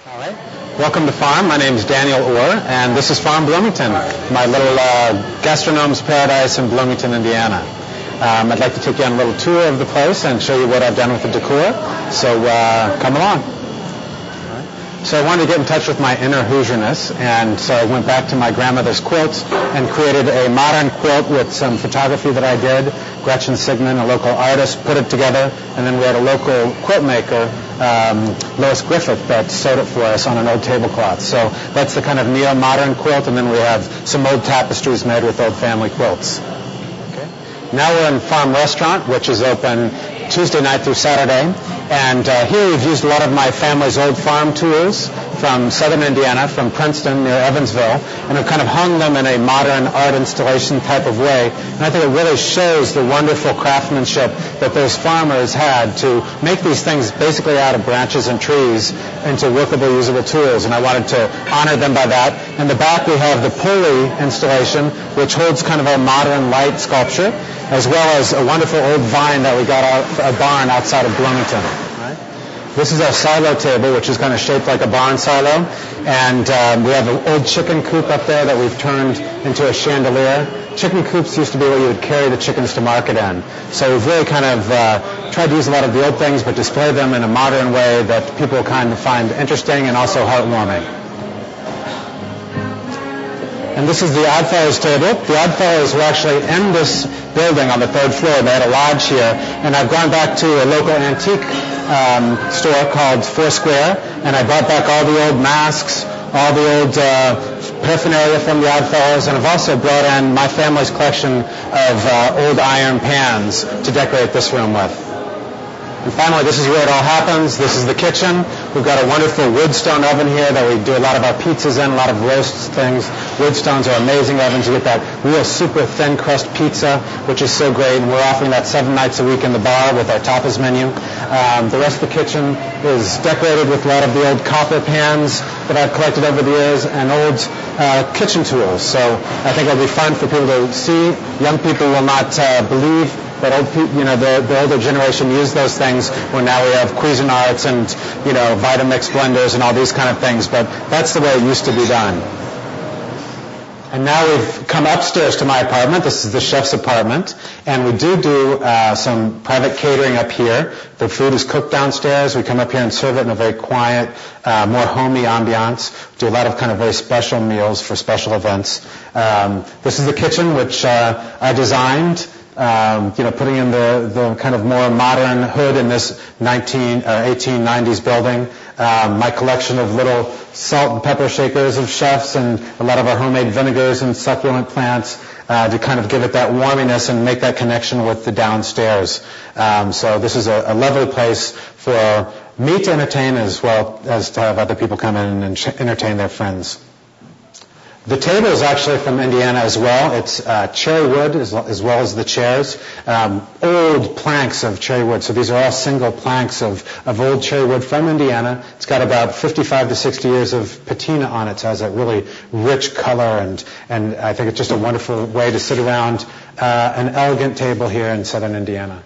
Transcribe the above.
All right. Welcome to Farm. My name is Daniel Orr, and this is Farm Bloomington, my little gastronome's paradise in Bloomington, Indiana. I'd like to take you on a little tour of the place and show you what I've done with the decor. So come along. So I wanted to get in touch with my inner Hoosierness, and so I went back to my grandmother's quilts and created a modern quilt with some photography that I did. Gretchen Sigmund, a local artist, put it together, and then we had a local quilt maker, Lois Griffith, that sewed it for us on an old tablecloth. So that's the kind of neo-modern quilt, and then we have some old tapestries made with old family quilts. Okay. Now we're in Farm Restaurant, which is open Tuesday night through Saturday, and here we've used a lot of my family's old farm tools from southern Indiana, from Princeton near Evansville, and have kind of hung them in a modern art installation type of way. And I think it really shows the wonderful craftsmanship that those farmers had to make these things basically out of branches and trees into workable, usable tools, and I wanted to honor them by that. In the back we have the pulley installation, which holds kind of a modern light sculpture, as well as a wonderful old vine that we got out of a barn outside of Bloomington. Right? This is our silo table, which is kind of shaped like a barn silo, and we have an old chicken coop up there that we've turned into a chandelier. Chicken coops used to be where you would carry the chickens to market in. So we've really kind of tried to use a lot of the old things, but display them in a modern way that people kind of find interesting and also heartwarming. And this is the Oddfellows table. The Oddfellows were actually in this building on the third floor. They had a lodge here. And I've gone back to a local antique store called Foursquare, and I brought back all the old masks, all the old paraphernalia from the Oddfellows, and I've also brought in my family's collection of old iron pans to decorate this room with. And finally, this is where it all happens. This is the kitchen. We've got a wonderful woodstone oven here that we do a lot of our pizzas in, a lot of roast things. Woodstones are amazing ovens. You get that real super thin crust pizza, which is so great. And we're offering that 7 nights a week in the bar with our tapas menu. The rest of the kitchen is decorated with a lot of the old copper pans that I've collected over the years and old kitchen tools. So I think it'll be fun for people to see. Young people will not believe that old people, the older generation used those things, where now we have Cuisinarts and, Vitamix blenders and all these kind of things, but that's the way it used to be done. And now we've come upstairs to my apartment. This is the chef's apartment, and we do some private catering up here. The food is cooked downstairs. We come up here and serve it in a very quiet, more homey ambiance. We do a lot of kind of very special meals for special events. This is the kitchen, which I designed. Putting in the kind of more modern hood in this 1890s building. My collection of little salt and pepper shakers of chefs and a lot of our homemade vinegars and succulent plants to kind of give it that warminess and make that connection with the downstairs. So this is a lovely place for me to entertain as well as to have other people come in and entertain their friends. The table is actually from Indiana as well. It's cherry wood as well as the chairs. Old planks of cherry wood. So these are all single planks of old cherry wood from Indiana. It's got about 55 to 60 years of patina on it, so it has a really rich color, and I think it's just a wonderful way to sit around an elegant table here in southern Indiana.